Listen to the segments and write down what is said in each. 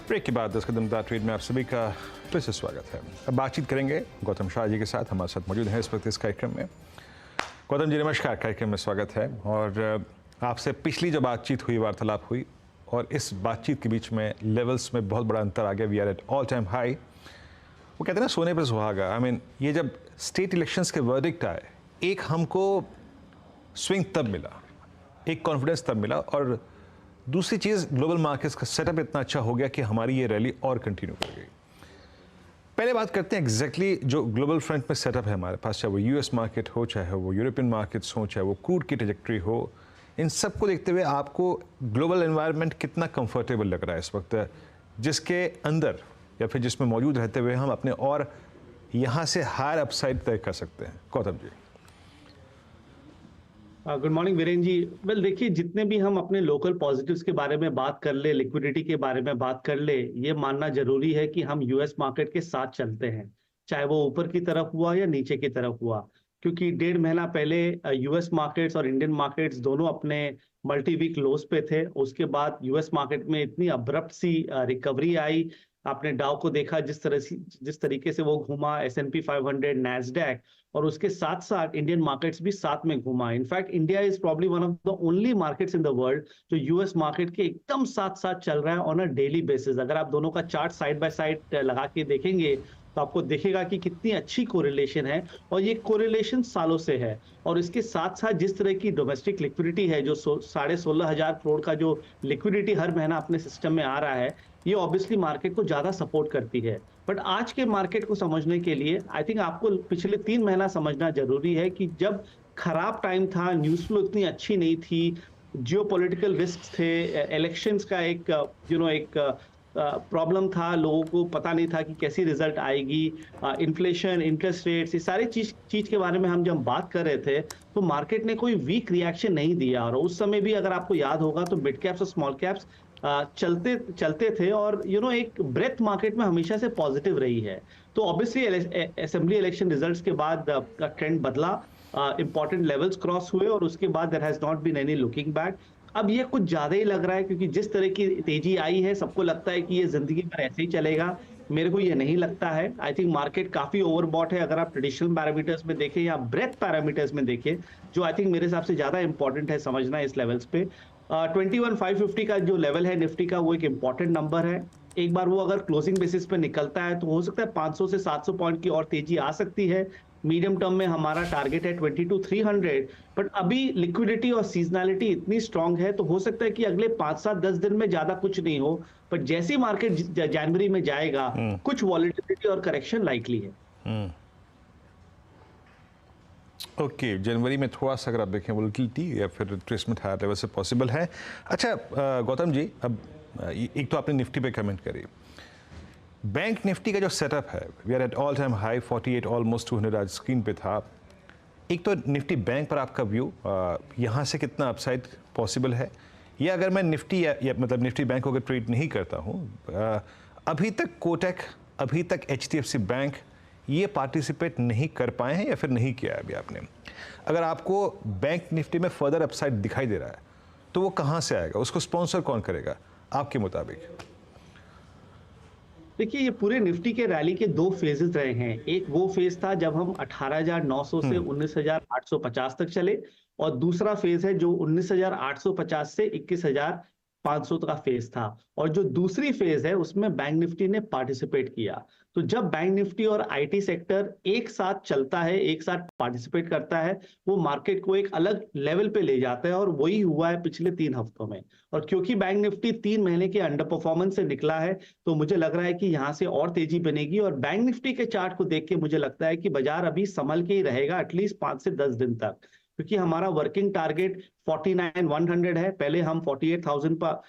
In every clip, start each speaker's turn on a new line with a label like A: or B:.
A: Break के बाद 10 कदम trade में आप सभी का फिर से स्वागत है। अब बातचीत करेंगे गौतम शाह जी के साथ, हमारे साथ मौजूद हैं इस वक्त इस कार्यक्रम में। गौतम जी नमस्कार, कार्यक्रम में स्वागत है। और आपसे पिछली जो बातचीत हुई, वार्तालाप हुई, और इस बातचीत के बीच में लेवल्स में बहुत बड़ा अंतर आ गया। We are at all time high. वो कहते हैं ना, सोने पर सुहागा। आई मीन, ये जब स्टेट इलेक्शंस के वर्डिक्ट आए, एक हमको स्विंग तब मिला, एक कॉन्फिडेंस तब मिला, और दूसरी चीज़ ग्लोबल मार्केट्स का सेटअप इतना अच्छा हो गया कि हमारी ये रैली और कंटिन्यू कर गई। पहले बात करते हैं एग्जैक्टली जो ग्लोबल फ्रंट में सेटअप है हमारे पास, चाहे वो यूएस मार्केट हो, चाहे वो यूरोपियन मार्केट्स हो, चाहे वो क्रूड की ट्रैजेक्टरी हो। इन सब को देखते हुए आपको ग्लोबल एनवायरनमेंट कितना कंफर्टेबल लग रहा है इस वक्त, जिसके अंदर या फिर जिसमें मौजूद रहते हुए हम अपने और यहाँ से हायर अपसाइड तय कर सकते हैं? गौतम जी।
B: गुड मॉर्निंग वीरेन जी। वेल देखिए, जितने भी हम अपने लोकल पॉजिटिव्स के बारे में बात कर ले, लिक्विडिटी के बारे में बात कर ले, ये मानना जरूरी है कि हम यूएस मार्केट के साथ चलते हैं, चाहे वो ऊपर की तरफ हुआ या नीचे की तरफ हुआ। क्योंकि 1.5 महीना पहले यूएस मार्केट्स और इंडियन मार्केट्स दोनों अपने मल्टी वीक लोज पे थे। उसके बाद यूएस मार्केट में इतनी अब्रप्ट सी रिकवरी आई। आपने डाउ को देखा जिस तरीके से वो घूमा, S&P 500, नैस्डैक, और उसके साथ साथ इंडियन मार्केट्स भी साथ में घूमा। In fact India is probably one of the only markets in the world जो यूएस मार्केट के एकदम साथ साथ चल रहा है ऑन अ डेली बेसिस। अगर आप दोनों का चार्ट साइड बाय साइड लगा के देखेंगे तो आपको दिखेगा कि कितनी अच्छी कोरिलेशन है, और ये कोरिलेशन सालों से है। और इसके साथ साथ जिस तरह की डोमेस्टिक लिक्विडिटी है, जो 16,500 करोड़ का जो लिक्विडिटी हर महीना अपने सिस्टम में आ रहा है, ये ऑब्वियसली मार्केट को ज्यादा सपोर्ट करती है। बट आज के मार्केट को समझने के लिए आई थिंक आपको पिछले 3 महीना समझना जरूरी है कि जब खराब टाइम था, न्यूज फ्लो इतनी अच्छी नहीं थी, जियोपॉलिटिकल रिस्क थे, इलेक्शंस का एक प्रॉब्लम था, लोगों को पता नहीं था कि कैसी रिजल्ट आएगी, इन्फ्लेशन, इंटरेस्ट रेट्स, ये सारी चीज के बारे में हम जब बात कर रहे थे तो मार्केट ने कोई वीक रिएक्शन नहीं दिया। और उस समय भी अगर आपको याद होगा तो मिड कैप्स और स्मॉल कैप्स चलते थे, और एक ब्रेथ मार्केट में हमेशा से पॉजिटिव रही है। तो ऑब्वियसली असेंबली इलेक्शन रिजल्ट्स के बाद का ट्रेंड बदला, इंपॉर्टेंट लेवल्स क्रॉस हुए, और उसके बाद there has not been any looking back. अब ये कुछ ज्यादा ही लग रहा है, क्योंकि जिस तरह की तेजी आई है, सबको लगता है कि ये जिंदगी भर ऐसे ही चलेगा। मेरे को ये नहीं लगता है। आई थिंक मार्केट काफी ओवरबॉट है। अगर आप ट्रेडिशनल पैरामीटर्स में देखें या ब्रेथ पैरामीटर्स में देखें, जो आई थिंक मेरे हिसाब से ज्यादा इंपॉर्टेंट है समझना इस लेवल्स पे, 21,550 का जो लेवल है निफ्टी का, वो एक इंपॉर्टेंट नंबर है। एक बार वो अगर क्लोजिंग बेसिस पे निकलता है तो हो सकता है 500 से 700 पॉइंट की और तेजी आ सकती है। मीडियम टर्म में हमारा टारगेट है 22,300। बट अभी लिक्विडिटी और सीजनैलिटी इतनी स्ट्रांग है, तो हो सकता है कि अगले 5-7-10 दिन में ज्यादा कुछ नहीं हो, पर जैसे मार्केट जनवरी में जाएगा, कुछ वॉलेटिलिटी और करेक्शन लाइकली है।
A: ओके, जनवरी में थोड़ा सा अगर आप देखें वोलेटिलिटी या फिर रिट्रेसमेंट हायर लेवल से पॉसिबल है। अच्छा गौतम जी, अब एक तो आपने निफ्टी पे कमेंट करी, बैंक निफ्टी का जो सेटअप है, we are at all time high 48 almost 200 आज स्क्रीन पे था। एक तो निफ्टी बैंक पर आपका व्यू, यहाँ से कितना अपसाइड पॉसिबल है, या अगर मैं निफ्टी या मतलब निफ्टी बैंक को अगर ट्रेड नहीं करता हूँ, अभी तक कोटक, अभी तक HDFC बैंक ये पार्टिसिपेट नहीं कर पाए हैं या फिर नहीं किया है अभी आपने? अगर आपको बैंक निफ्टी में फर्दर अपसाइड दिखाई दे रहा है तो वो कहाँ से आएगा, उसको स्पॉन्सर कौन करेगा आपके मुताबिक?
B: देखिए, ये पूरे निफ्टी के रैली के 2 फेजेस रहे हैं। एक वो फेज था जब हम 18,900 से 19,850 तक चले, और दूसरा फेज है जो 19,850 से 21,500 का फेज था। और जो दूसरी फेज है उसमें बैंक निफ्टी ने पार्टिसिपेट किया। तो जब बैंक निफ्टी और आईटी सेक्टर एक साथ चलता है, एक साथ पार्टिसिपेट करता है, वो मार्केट को एक अलग लेवल पे ले जाता है, और वही हुआ है पिछले 3 हफ्तों में। और क्योंकि बैंक निफ्टी 3 महीने के अंडर परफॉर्मेंस से निकला है, तो मुझे लग रहा है कि यहाँ से और तेजी बनेगी। और बैंक निफ्टी के चार्ट को देख के मुझे लगता है कि बाजार अभी संभल के ही रहेगा एटलीस्ट 5 से 10 दिन तक, क्योंकि हमारा वर्किंग टारगेट 49,100 है। पहले हम 48,000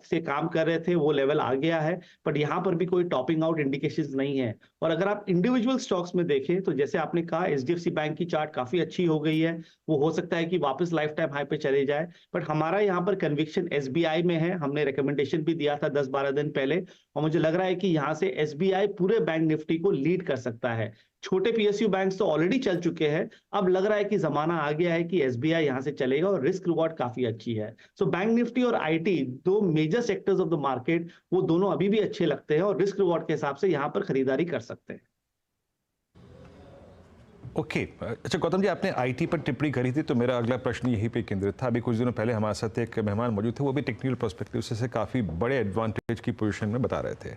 B: से काम कर रहे थे, वो लेवल आ गया है, बट यहाँ पर भी कोई टॉपिंग आउट इंडिकेशंस नहीं है। और अगर आप इंडिविजुअल स्टॉक्स में देखें तो जैसे आपने कहा, HDFC बैंक की चार्ट काफी अच्छी हो गई है, वो हो सकता है कि वापस लाइफ टाइम हाई पे चले जाए। बट हमारा यहाँ पर कन्विक्शन SBI में है। हमने रिकमेंडेशन भी दिया था 10-12 दिन पहले, और मुझे लग रहा है कि यहाँ से SBI पूरे बैंक निफ्टी को लीड कर सकता है। छोटे पीएसयू बैंक्स तो ऑलरेडी चल चुके हैं। अब लग रहा है कि जमाना आ गया है कि एसबीआई यहां से चलेगा और रिस्क रिवॉर्ड काफी अच्छी है। सो बैंक निफ्टी और आईटी, दो major sectors of the market, वो दोनों अभी भी अच्छे लगते हैं और रिस्क रिवॉर्ड के हिसाब से यहां पर खरीदारी कर सकते हैं।
A: ओके अच्छा गौतम जी, आपने आईटी पर टिप्पणी करी थी तो मेरा अगला प्रश्न यहीं पे केंद्रित था। अभी कुछ दिनों पहले हमारे साथ एक मेहमान मौजूद थे, वो भी टेक्निकल पर्सपेक्टिव से काफ़ी बड़े एडवांटेज की पोजीशन में बता रहे थे।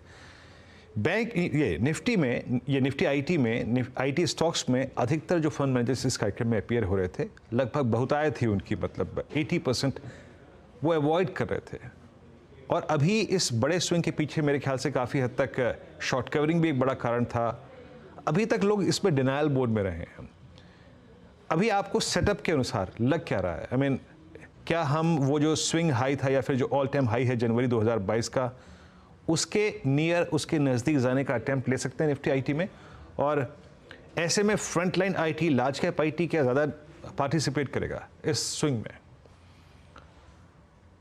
A: बैंक ये निफ्टी में, ये निफ्टी आईटी में, आईटी स्टॉक्स में अधिकतर जो फंड मैनेजर्स इस कार्यक्रम में अपीयर हो रहे थे, लगभग बहुतायत थी उनकी, मतलब 80% वो अवॉइड कर रहे थे। और अभी इस बड़े स्विंग के पीछे मेरे ख्याल से काफ़ी हद तक शॉर्ट कवरिंग भी एक बड़ा कारण था। अभी तक लोग इसमें डिनायल मोड में रहे हैं। अभी आपको सेटअप के अनुसार लग क्या रहा है? आई मीन क्या हम वो जो स्विंग हाई था या फिर जो ऑल टाइम हाई है जनवरी 2022 का, उसके नियर, उसके नज़दीक जाने का अटेम्प्ट ले सकते हैं निफ्टी आईटी में? और ऐसे में front line IT, large cap IT क्या ज़्यादा पार्टिसिपेट करेगा इस स्विंग में?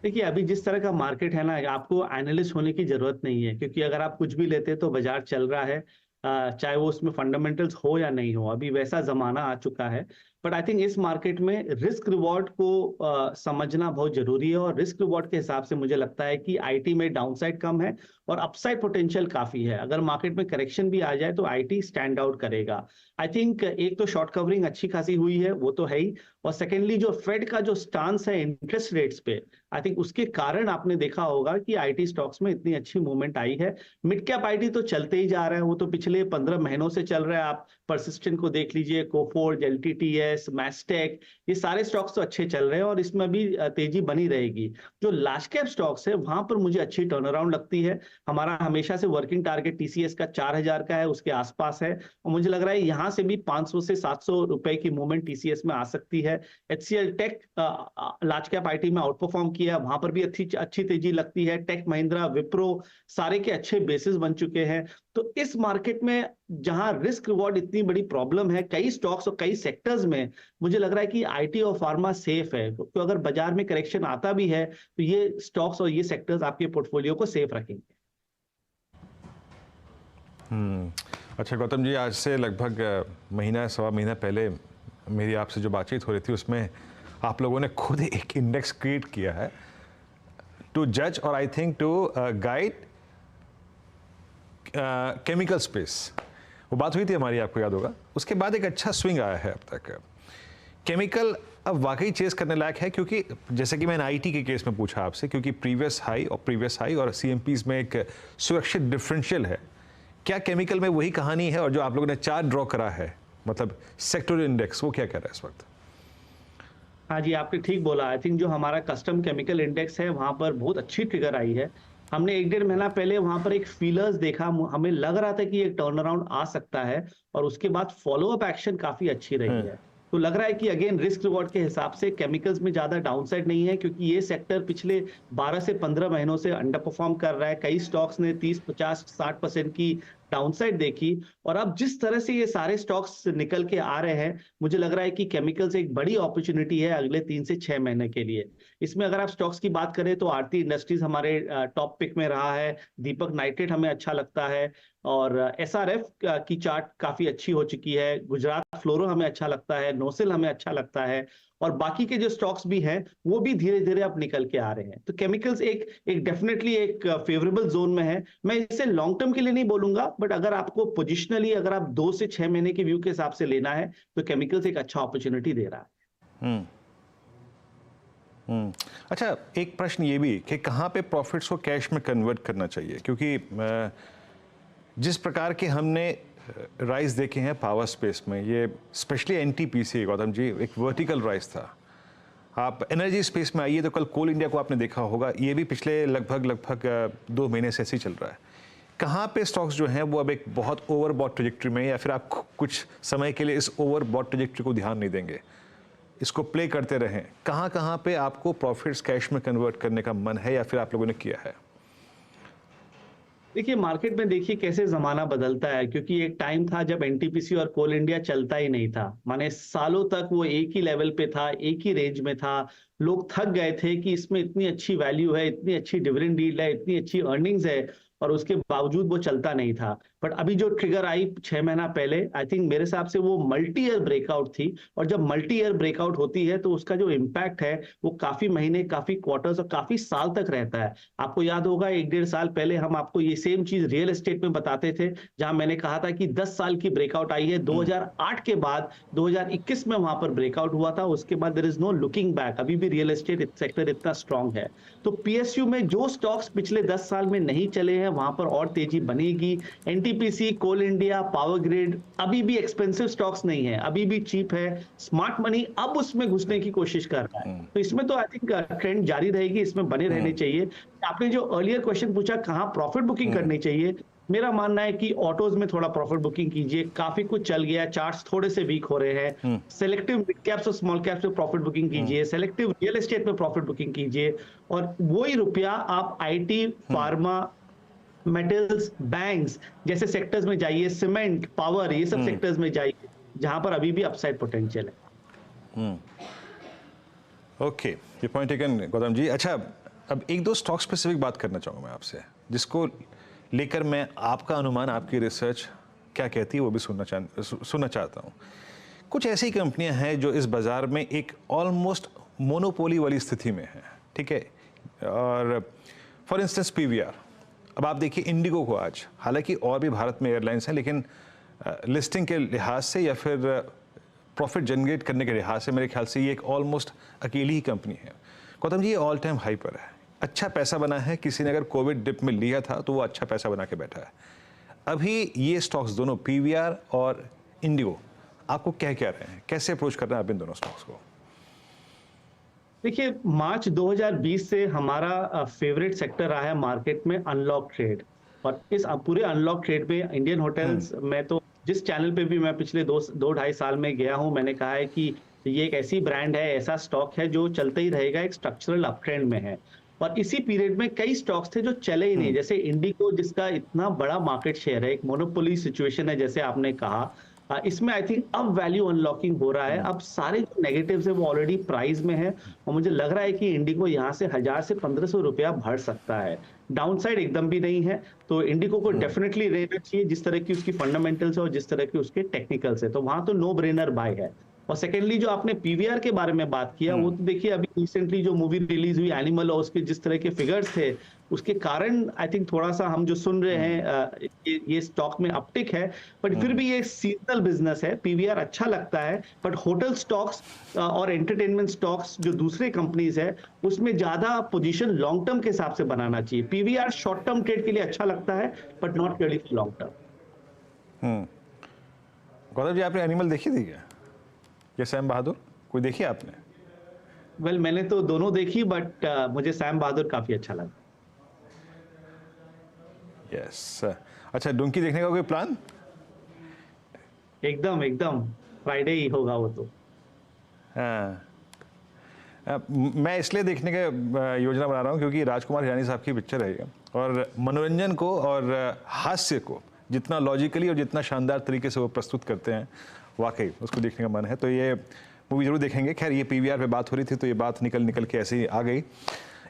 B: देखिए, अभी जिस तरह का मार्केट है ना, आपको एनालिस्ट होने की जरूरत नहीं है, क्योंकि अगर आप कुछ भी लेते तो बाजार चल रहा है, चाहे वो उसमें फंडामेंटल्स हो या नहीं हो, अभी वैसा जमाना आ चुका है। बट आई थिंक इस मार्केट में रिस्क रिवॉर्ड को समझना बहुत जरूरी है, और रिस्क रिवॉर्ड के हिसाब से मुझे लगता है कि आईटी में डाउनसाइड कम है और अपसाइड पोटेंशियल काफी है। अगर मार्केट में करेक्शन भी आ जाए तो आईटी स्टैंड आउट करेगा। आई थिंक एक तो शॉर्ट कवरिंग अच्छी खासी हुई है, वो तो है ही, और सेकेंडली जो फेड का जो स्टांस है इंटरेस्ट रेट्स पे, आई थिंक उसके कारण आपने देखा होगा कि आईटी स्टॉक्स में इतनी अच्छी मूवमेंट आई है। मिड कैप आईटी तो चलते ही जा रहा है, वो तो पिछले 15 महीनों से चल रहा है। आप परसिस्टेंट को देख लीजिए, कोफोर्ज, एलटीटीएस, मैस्टेक, ये सारे स्टॉक्स तो अच्छे चल रहे हैं और इसमें भी तेजी बनी रहेगी। जो लार्ज कैप स्टॉक्स है वहां पर मुझे अच्छी टर्न अराउंड लगती है। हमारा हमेशा से वर्किंग टारगेट टीसीएस का 4000 का है, उसके आसपास है, और मुझे लग रहा है यहां से भी 500 से 700 रुपए की मूवमेंट टीसीएस में आ सकती है। HCL Tech large cap IT में आउट परफॉर्म किया, वहां पर भी अच्छी तेजी लगती है। टेक महिंद्रा, विप्रो, सारे के अच्छे बेसिस बन चुके हैं। तो इस मार्केट में जहां रिस्क रिवॉर्ड इतनी बड़ी प्रॉब्लम है कई स्टॉक्स और कई सेक्टर्स में, मुझे लग रहा है कि आईटी और फार्मा सेफ है। तो अगर बाजार में करेक्शन आता भी है तो ये स्टॉक्स और ये सेक्टर्स आपके पोर्टफोलियो को सेफ रखेंगे।
A: अच्छा गौतम जी, आज से लगभग महीना सवा महीना पहले मेरी आपसे जो बातचीत हो रही थी उसमें आप लोगों ने खुद एक इंडेक्स क्रिएट किया है टू जज और I think to guide chemical space. वो बात हुई थी हमारी, आपको याद होगा। उसके बाद एक अच्छा स्विंग आया है अब तक। केमिकल अब वाकई चेस करने लायक है, क्योंकि जैसे कि मैंने आईटी के केस में पूछा आपसे, क्योंकि प्रीवियस हाई और सीएमपीज में एक सुरक्षित डिफरेंशियल है। क्या केमिकल में वही कहानी है? और जो आप लोगों ने चार्ट ड्रॉ करा है, मतलब सेक्टर इंडेक्स, वो क्या कह रहा है इस वक्त?
B: हाँ जी, आपने ठीक बोला। आई थिंक जो हमारा कस्टम केमिकल इंडेक्स है वहां पर बहुत अच्छी ट्रिगर आई है। हमने 1-1.5 महीना पहले वहां पर एक फीलर्स देखा, हमें लग रहा था कि एक टर्न अराउंड आ सकता है, और उसके बाद फॉलोअप एक्शन काफी अच्छी रही है। तो लग रहा है कि अगेन रिस्क रिवॉर्ड के हिसाब से केमिकल्स में ज्यादा डाउनसाइड नहीं है, क्योंकि ये सेक्टर पिछले 12 से 15 महीनों से अंडर परफॉर्म कर रहा है। कई स्टॉक्स ने 30, 50, 60% की डाउनसाइड देखी, और अब जिस तरह से ये सारे स्टॉक्स निकल के आ रहे हैं, मुझे लग रहा है कि केमिकल्स एक बड़ी अपॉर्चुनिटी है अगले 3 से 6 महीने के लिए। इसमें अगर आप स्टॉक्स की बात करें तो आरती इंडस्ट्रीज हमारे टॉप पिक में रहा है, दीपक नाइट्रेट हमें अच्छा लगता है, और एसआरएफ की चार्ट काफी अच्छी हो चुकी है। गुजरात फ्लोरो हमें अच्छा लगता है, नोसिल हमें अच्छा लगता है, और बाकी के जो स्टॉक्स भी हैं वो भी धीरे धीरे अब निकल के आ रहे हैं। तो केमिकल्स एक डेफिनेटली एक फेवरेबल जोन में है। मैं इसे लॉन्ग टर्म के लिए नहीं बोलूंगा, बट अगर आपको पोजिशनली अगर आप 2 से 6 महीने के व्यू के हिसाब से लेना है तो केमिकल्स एक अच्छा अपॉर्चुनिटी दे रहा है।
A: अच्छा, एक प्रश्न ये भी कि कहाँ पे प्रॉफिट्स को कैश में कन्वर्ट करना चाहिए, क्योंकि जिस प्रकार के हमने राइज देखे हैं पावर स्पेस में, ये स्पेशली एनटीपीसी गौतम जी एक वर्टिकल राइज था। आप एनर्जी स्पेस में आइए तो कल कोल इंडिया को आपने देखा होगा, ये भी पिछले लगभग 2 महीने से ऐसे ही चल रहा है। कहाँ पे स्टॉक्स जो हैं वो अब एक बहुत ओवरबॉट ट्रैजेक्टरी में, या फिर आप कुछ समय के लिए इस ओवरबॉट ट्रैजेक्टरी को ध्यान नहीं देंगे, इसको प्ले करते रहें? कहाँ पे आपको प्रॉफिट्स कैश में कन्वर्ट करने का मन है या फिर आप लोगों ने किया है?
B: देखिए, मार्केट में देखिए कैसे जमाना बदलता है, क्योंकि एक टाइम था जब एनटीपीसी और कोल इंडिया चलता ही नहीं था। माने सालों तक वो एक ही लेवल पे था, एक ही रेंज में था। लोग थक गए थे कि इसमें इतनी अच्छी वैल्यू है, इतनी अच्छी डिविडेंड यील्ड है, इतनी अच्छी अर्निंग्स है, और उसके बावजूद वो चलता नहीं था। बट अभी जो ट्रिगर आई 6 महीना पहले, आई थिंक मेरे हिसाब से वो मल्टी ईयर ब्रेकआउट थी, और जब मल्टी ईयर ब्रेकआउट होती है तो उसका जो इम्पैक्ट है वो काफी महीने, काफी क्वार्टर्स और काफी साल तक रहता है। आपको याद होगा 1-1.5 साल पहले हम आपको ये सेम चीज रियल एस्टेट में बताते थे, जहां मैंने कहा था कि 10 साल की ब्रेकआउट आई है। 2008 के बाद 2021 में वहां पर ब्रेकआउट हुआ था, उसके बाद there is no looking back. अभी भी रियल एस्टेट सेक्टर इतना स्ट्रांग है। तो पीएसयू में जो स्टॉक्स पिछले 10 साल में नहीं चले हैं वहां पर और तेजी बनेगी। एनटीपीसी, कोल इंडिया, पावर ग्रिड अभी भी एक्सपेंसिव स्टॉक्स नहीं है, अभी भी चीप है। स्मार्ट मनी अब उसमें घुसने की कोशिश कर रहा है, तो इसमें तो आई थिंक ट्रेंड जारी रहेगी, इसमें बने रहने चाहिए। आपने जो अर्लियर क्वेश्चन पूछा कहाँ प्रॉफिट बुकिंग करनी चाहिए, मेरा मानना है कि ऑटोज में थोड़ा प्रॉफिट बुकिंग कीजिए, काफी कुछ चल गया, चार्ट्स थोड़े से वीक हो रहे हैं। सेलेक्टिव मिड कैप्स और स्मॉल कैप्स में प्रॉफिट बुकिंग कीजिए, सेलेक्टिव रियल एस्टेट में प्रॉफिट बुकिंग कीजिए, और वही रुपया आप आईटी, फार्मा, मेटल्स, बैंक्स जैसे सेक्टर्स में जाइए, सीमेंट, पावर, ये सब सेक्टर्स में जाइए जहां पर अभी भी अपसाइड पोटेंशियल है।
A: ओके, ये पॉइंट टेकन गौतम जी। अच्छा, अब एक दो स्टॉक स्पेसिफिक बात करना चाहूँगा मैं आपसे, जिसको लेकर मैं आपका अनुमान, आपकी रिसर्च क्या कहती है वो भी सुनना चाहता हूँ। कुछ ऐसी कंपनियां हैं जो इस बाज़ार में एक ऑलमोस्ट मोनोपोली वाली स्थिति में है, ठीक है। और फॉर इंस्टेंस पीवीआर, अब आप देखिए इंडिगो को आज, हालांकि और भी भारत में एयरलाइंस हैं, लेकिन लिस्टिंग के लिहाज से या फिर प्रॉफिट जनरेट करने के लिहाज से मेरे ख्याल से ये एक ऑलमोस्ट अकेली ही कंपनी है। गौतम जी, ये ऑल टाइम हाई पर है, अच्छा पैसा बना है। किसी ने अगर कोविड डिप में लिया था तो वो अच्छा पैसा बना के बैठा है। अभी ये स्टॉक्स दोनों पीवीआर और इंडिगो आपको क्या कह रहे हैं, कैसे अप्रोच कर रहे हैं आप इन दोनों स्टॉक्स को?
B: देखिए, मार्च 2020 से हमारा फेवरेट सेक्टर रहा है मार्केट में अनलॉक ट्रेड, और इस पूरे अनलॉक ट्रेड में इंडियन होटल्स में, तो जिस चैनल पे भी मैं पिछले 2-2.5 साल में गया हूं, मैंने कहा है कि ये एक ऐसी ब्रांड है, ऐसा स्टॉक है जो चलते ही रहेगा, एक स्ट्रक्चरल अप ट्रेंड में है। और इसी पीरियड में कई स्टॉक्स थे जो चले ही नहीं, जैसे इंडिगो जिसका इतना बड़ा मार्केट शेयर है, एक मोनोपोली सिचुएशन है जैसे आपने कहा। इसमें आई थिंक अब वैल्यू अनलॉकिंग हो रहा है, अब सारे जो नेगेटिव्स है वो ऑलरेडी प्राइस में है, और मुझे लग रहा है कि इंडिगो यहाँ से 1000 से 1500 रुपया बढ़ सकता है। डाउनसाइड एकदम भी नहीं है, तो इंडिगो को डेफिनेटली रहना चाहिए जिस तरह की उसकी फंडामेंटल्स है और जिस तरह की उसके टेक्निकल्स है, तो वहां तो नो ब्रेनर बाय है। और सेकेंडली जो आपने पीवीआर के बारे में बात किया, वो तो देखिए अभी रिसेंटली जो मूवी रिलीज हुई एनिमल, और उसके जिस तरह के फिगर्स थे, उसके कारण आई थिंक थोड़ा सा हम जो सुन रहे हैं ये स्टॉक में अपटिक है। बट फिर भी ये सीजनल बिजनेस है, पीवीआर अच्छा लगता है, बट होटल स्टॉक्स और एंटरटेनमेंट स्टॉक्स जो दूसरे कंपनीज है उसमें ज्यादा पोजीशन लॉन्ग टर्म के हिसाब से बनाना चाहिए। पीवीआर शॉर्ट टर्म ट्रेड के लिए अच्छा लगता है, but not really for long term.
A: Gautam ji, आपने एनिमल देखी थी क्या, ये सैम बहादुर कोई देखी आपने?
B: वेल, मैंने तो दोनों देखी, बट मुझे सैम बहादुर काफी अच्छा लगा।
A: यस। अच्छा, डुंकी देखने का कोई प्लान?
B: एकदम एकदम, फ्राइडे ही होगा वो तो।
A: हाँ, मैं इसलिए देखने का योजना बना रहा हूँ क्योंकि राजकुमार हिरानी साहब की पिक्चर है ये, और मनोरंजन को और हास्य को जितना लॉजिकली और जितना शानदार तरीके से वो प्रस्तुत करते हैं, वाकई उसको देखने का मन है, तो ये मूवी जरूर देखेंगे। खैर, ये पीवीआर पे बात हो रही थी तो ये बात निकल के ऐसे ही आ गई।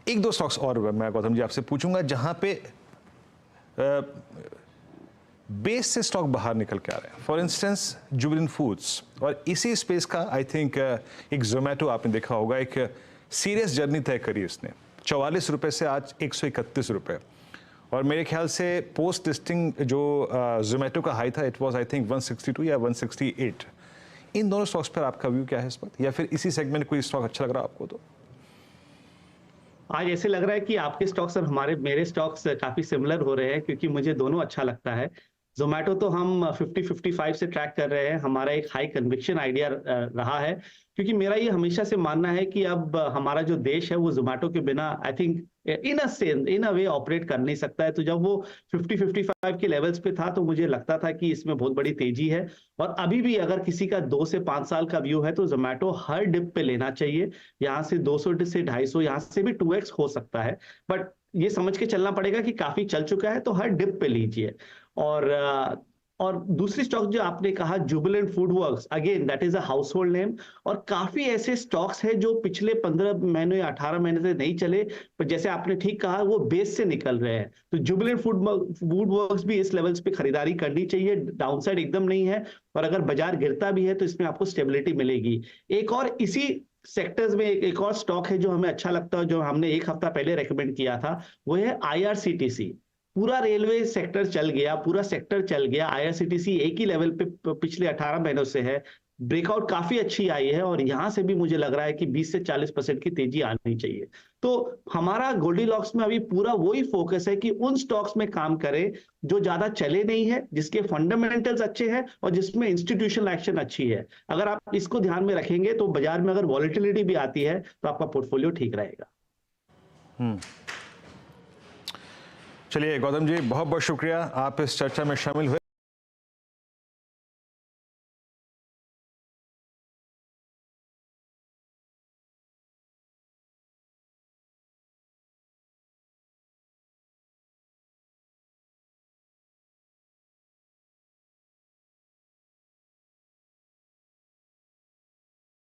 A: एक दो स्टॉक्स और मैं गौतम जी आपसे पूछूंगा जहां पे बेस से स्टॉक बाहर निकल के आ रहे हैं। फॉर इंस्टेंस जुबिलेंट फूड्स, और इसी स्पेस का आई थिंक एक जोमेटो आपने देखा होगा, एक सीरियस जर्नी तय करी इसने। 44 रुपये से आज 131 रुपये, और मेरे ख्याल से पोस्ट लिस्टिंग जो जोमेटो का हाई था, इट वाज आई थिंक 162 या 168। इन दोनों स्टॉक्स पर आपका व्यू क्या है इस वक्त, या फिर इसी सेगमेंट कोई स्टॉक अच्छा लग रहा है आपको? तो
B: आज ऐसे लग रहा है कि आपके स्टॉक्स और मेरे स्टॉक्स काफी सिमिलर हो रहे हैं, क्योंकि मुझे दोनों अच्छा लगता है। जोमेटो तो हम 50-55 से ट्रैक कर रहे हैं, हमारा एक हाई कन्विक्शन आइडिया रहा है, क्योंकि मेरा ये हमेशा से मानना है कि अब हमारा जो देश है वो जोमेटो के बिना I think in a way operate कर नहीं सकता है। तो जब वो 50-55 के लेवल्स पे था तो मुझे लगता था कि इसमें बहुत बड़ी तेजी है, और अभी भी अगर किसी का 2 से 5 साल का व्यू है तो जोमेटो हर डिप पे लेना चाहिए। यहाँ से 200 से 250, यहाँ से भी 2x हो सकता है, बट ये समझ के चलना पड़ेगा कि काफी चल चुका है, तो हर डिप पे लीजिए। और और दूसरी स्टॉक जो आपने कहा Jubilant food works, again that is a house hold name. और काफी ऐसे स्टॉक्स हैं जो पिछले 15 महीने या 18 महीने से नहीं चले, पर जैसे आपने ठीक कहा वो बेस से निकल रहे हैं। तो जुबिलेंट फूड वर्क्स भी इस लेवल्स पे खरीदारी करनी चाहिए, डाउनसाइड एकदम नहीं है। और अगर बाजार गिरता भी है तो इसमें आपको स्टेबिलिटी मिलेगी। एक और इसी सेक्टर्स में एक और स्टॉक है जो हमें अच्छा लगता है, जो हमने एक हफ्ता पहले रेकमेंड किया था, वो है आईआरसीटीसी। पूरा रेलवे सेक्टर चल गया, पूरा सेक्टर चल गया, आईआरसीटीसी एक ही लेवल पे पिछले 18 महीनों से है। ब्रेकआउट काफी अच्छी आई है और यहां से भी मुझे लग रहा है कि 20 से 40% की तेजी आनी चाहिए। तो हमारा गोल्डीलॉक्स में अभी पूरा वही फोकस है कि उन स्टॉक्स में काम करें जो ज्यादा चले नहीं है, जिसके फंडामेंटल्स अच्छे हैं और जिसमें इंस्टीट्यूशनल एक्शन अच्छी है। अगर आप इसको ध्यान में रखेंगे तो बाजार में अगर वॉलेटिलिटी भी आती है तो आपका पोर्टफोलियो ठीक रहेगा।
A: चलिए गौतम जी, बहुत बहुत शुक्रिया, आप इस चर्चा में शामिल हुए।